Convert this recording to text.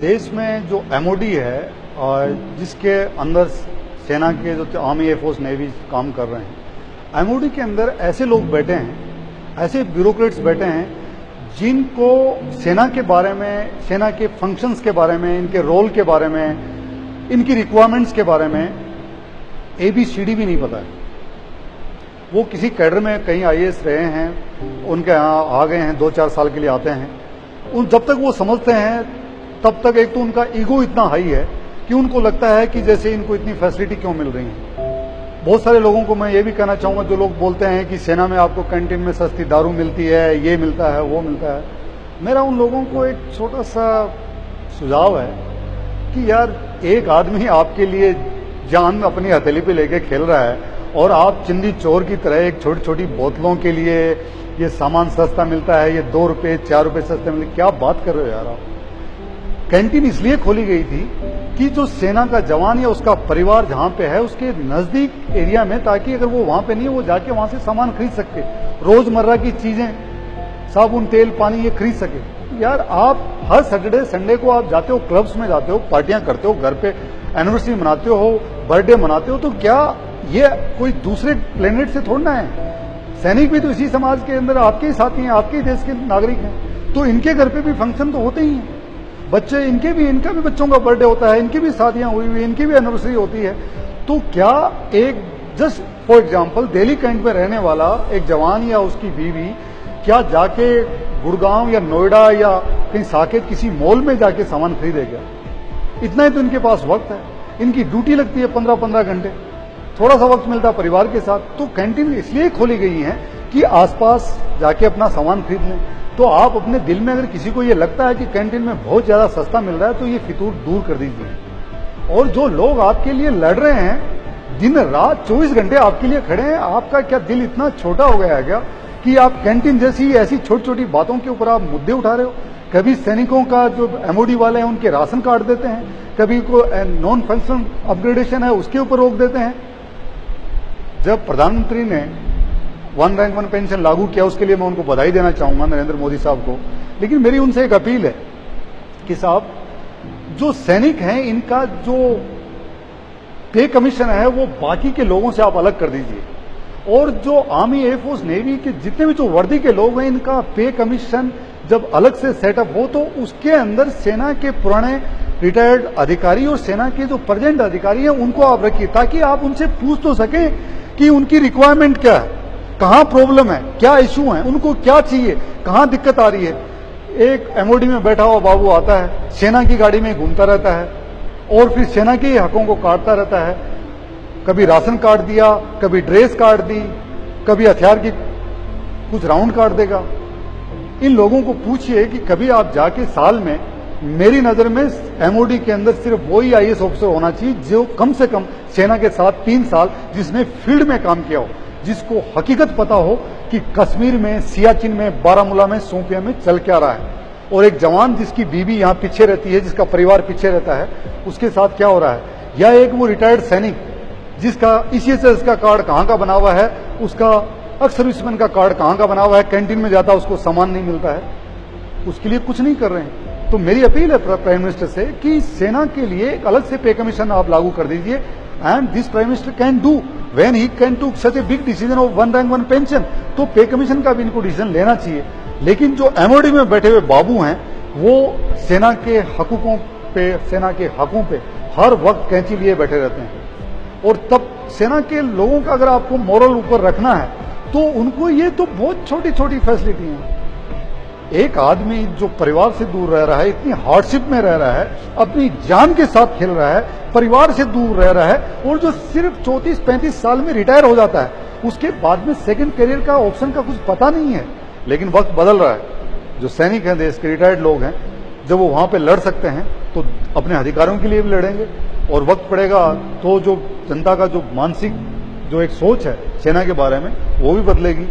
देश में जो एमओडी है और जिसके अंदर सेना के जो आर्मी एयरफोर्स नेवी काम कर रहे हैं, एमओडी के अंदर ऐसे लोग बैठे हैं, ऐसे ब्यूरोक्रेट्स बैठे हैं जिनको सेना के बारे में, सेना के फंक्शंस के बारे में, इनके रोल के बारे में, इनकी रिक्वायरमेंट्स के बारे में ABCD भी नहीं पता है। वो किसी कैडर में कहीं IAS रहे हैं, उनके यहाँ आ गए हैं, 2-4 साल के लिए आते हैं। उन जब तक वो समझते हैं तब तक एक तो उनका ईगो इतना हाई है कि उनको लगता है कि जैसे इनको इतनी फैसिलिटी क्यों मिल रही है। बहुत सारे लोगों को मैं ये भी कहना चाहूंगा, जो लोग बोलते हैं कि सेना में आपको कैंटीन में सस्ती दारू मिलती है, ये मिलता है, वो मिलता है। मेरा उन लोगों को एक छोटा सा सुझाव है कि यार, एक आदमी आपके लिए जान अपनी हथेली पे लेके खेल रहा है और आप चिंदी चोर की तरह एक छोटी छोटी बोतलों के लिए ये सामान सस्ता मिलता है, ये 2 रुपए 4 रुपए सस्ते मिलते, क्या बात कर रहे हो यार आप। कैंटीन इसलिए खोली गई थी कि जो सेना का जवान या उसका परिवार जहां पे है उसके नजदीक एरिया में, ताकि अगर वो वहां पे नहीं है वो जाके वहां से सामान खरीद सके, रोजमर्रा की चीजें, साबुन तेल पानी ये खरीद सके। यार, आप हर सैटरडे संडे को आप जाते हो, क्लब्स में जाते हो, पार्टियां करते हो, घर पे एनिवर्सरी मनाते हो, बर्थडे मनाते हो, तो क्या ये कोई दूसरे प्लेनेट से थोड़ना है। सैनिक भी तो इसी समाज के अंदर आपके ही साथी हैं, आपके ही देश के नागरिक हैं, तो इनके घर पे भी फंक्शन तो होते ही हैं। बच्चे, इनका भी बच्चों का बर्थडे होता है, इनकी भी शादियां हुई हुई, इनकी भी एनिवर्सरी होती है। तो क्या एक just for example Delhi Cantt में रहने वाला एक जवान या उसकी बीवी क्या जाके गुड़गांव या नोएडा या कहीं साकेत किसी मॉल में जाके सामान खरीदेगा? इतना ही तो इनके पास वक्त है। इनकी ड्यूटी लगती है 15-15 घंटे, थोड़ा सा वक्त मिलता है परिवार के साथ। तो कैंटीन इसलिए खोली गई है कि आसपास जाके अपना सामान खरीद लें। तो आप अपने दिल में अगर किसी को ये लगता है कि कैंटीन में बहुत ज्यादा सस्ता मिल रहा है, तो ये फितूर दूर कर दीजिए। और जो लोग आपके लिए लड़ रहे हैं, दिन रात 24 घंटे आपके लिए खड़े हैं, आपका क्या दिल इतना छोटा हो गया है क्या कि आप कैंटीन जैसी ऐसी छोटी छोटी बातों के ऊपर आप मुद्दे उठा रहे हो? कभी सैनिकों का जो एमओडी वाले हैं उनके राशन कार्ड देते हैं, कभी को नॉन फंक्शनल अपग्रेडेशन है उसके ऊपर रोक देते हैं। जब प्रधानमंत्री ने 1 रैंक 1 पेंशन लागू किया, उसके लिए मैं उनको बधाई देना चाहूंगा, नरेंद्र मोदी साहब को। लेकिन मेरी उनसे एक अपील है कि साहब, जो सैनिक हैं इनका जो पे कमीशन है वो बाकी के लोगों से आप अलग कर दीजिए। और जो आर्मी एयरफोर्स नेवी के जितने भी जो वर्दी के लोग हैं, इनका पे कमीशन जब अलग से सेटअप हो तो उसके अंदर सेना के पुराने रिटायर्ड अधिकारी और सेना के जो प्रेजेंट अधिकारी हैं उनको आप रखिए, ताकि आप उनसे पूछ तो सकें कि उनकी रिक्वायरमेंट क्या है, कहां प्रॉब्लम है, क्या इश्यू है, उनको क्या चाहिए, कहां दिक्कत आ रही है। एक एमओडी में बैठा हुआ बाबू आता है, सेना की गाड़ी में घूमता रहता है और फिर सेना के हकों को काटता रहता है। कभी राशन काट दिया, कभी ड्रेस काट दी, कभी हथियार की कुछ राउंड काट देगा। इन लोगों को पूछिए कि कभी आप जाके साल में, मेरी नजर में एमओडी के अंदर सिर्फ वही IAS ऑफिसर होना चाहिए जो कम से कम सेना के साथ 3 साल जिसने फील्ड में काम किया हो, जिसको हकीकत पता हो कि कश्मीर में, सियाचिन में, बारामूला में, शोपियां में चल क्या रहा है। और एक जवान जिसकी बीवी यहाँ पीछे रहती है, जिसका परिवार पीछे रहता है, उसके साथ क्या हो रहा है। या एक वो रिटायर्ड सैनिक जिसका ECHS का कार्ड कहाँ का बना हुआ है, उसका एक्स सर्विसमैन का कार्ड कहाँ का बना हुआ है, कैंटीन में जाता है उसको सामान नहीं मिलता है, उसके लिए कुछ नहीं कर रहे हैं। तो मेरी अपील है प्राइम मिनिस्टर से कि सेना के लिए एक अलग से पे कमीशन आप लागू कर दीजिए। And this prime minister can do when he can to such a big decision of 1 rank 1 pension. तो पे कमीशन का भी इनको डिसीजन लेना चाहिए। लेकिन जो एमओडी में बैठे हुए बाबू हैं, वो सेना के हकूकों पे, सेना के हकों पे हर वक्त कैंची लिए बैठे रहते हैं। और तब सेना के लोगों का अगर आपको मोरल ऊपर रखना है तो उनको ये तो बहुत छोटी छोटी फैसिलिटी हैं। एक आदमी जो परिवार से दूर रह रहा है, इतनी हार्डशिप में रह रहा है, अपनी जान के साथ खेल रहा है, परिवार से दूर रह रहा है, और जो सिर्फ 34-35 साल में रिटायर हो जाता है, उसके बाद में सेकंड करियर का ऑप्शन का कुछ पता नहीं है। लेकिन वक्त बदल रहा है। जो सैनिक हैं, देश के रिटायर्ड लोग हैं, जब वो वहां पे लड़ सकते हैं तो अपने अधिकारों के लिए भी लड़ेंगे। और वक्त पड़ेगा तो जो जनता का जो मानसिक जो एक सोच है सेना के बारे में, वो भी बदलेगी।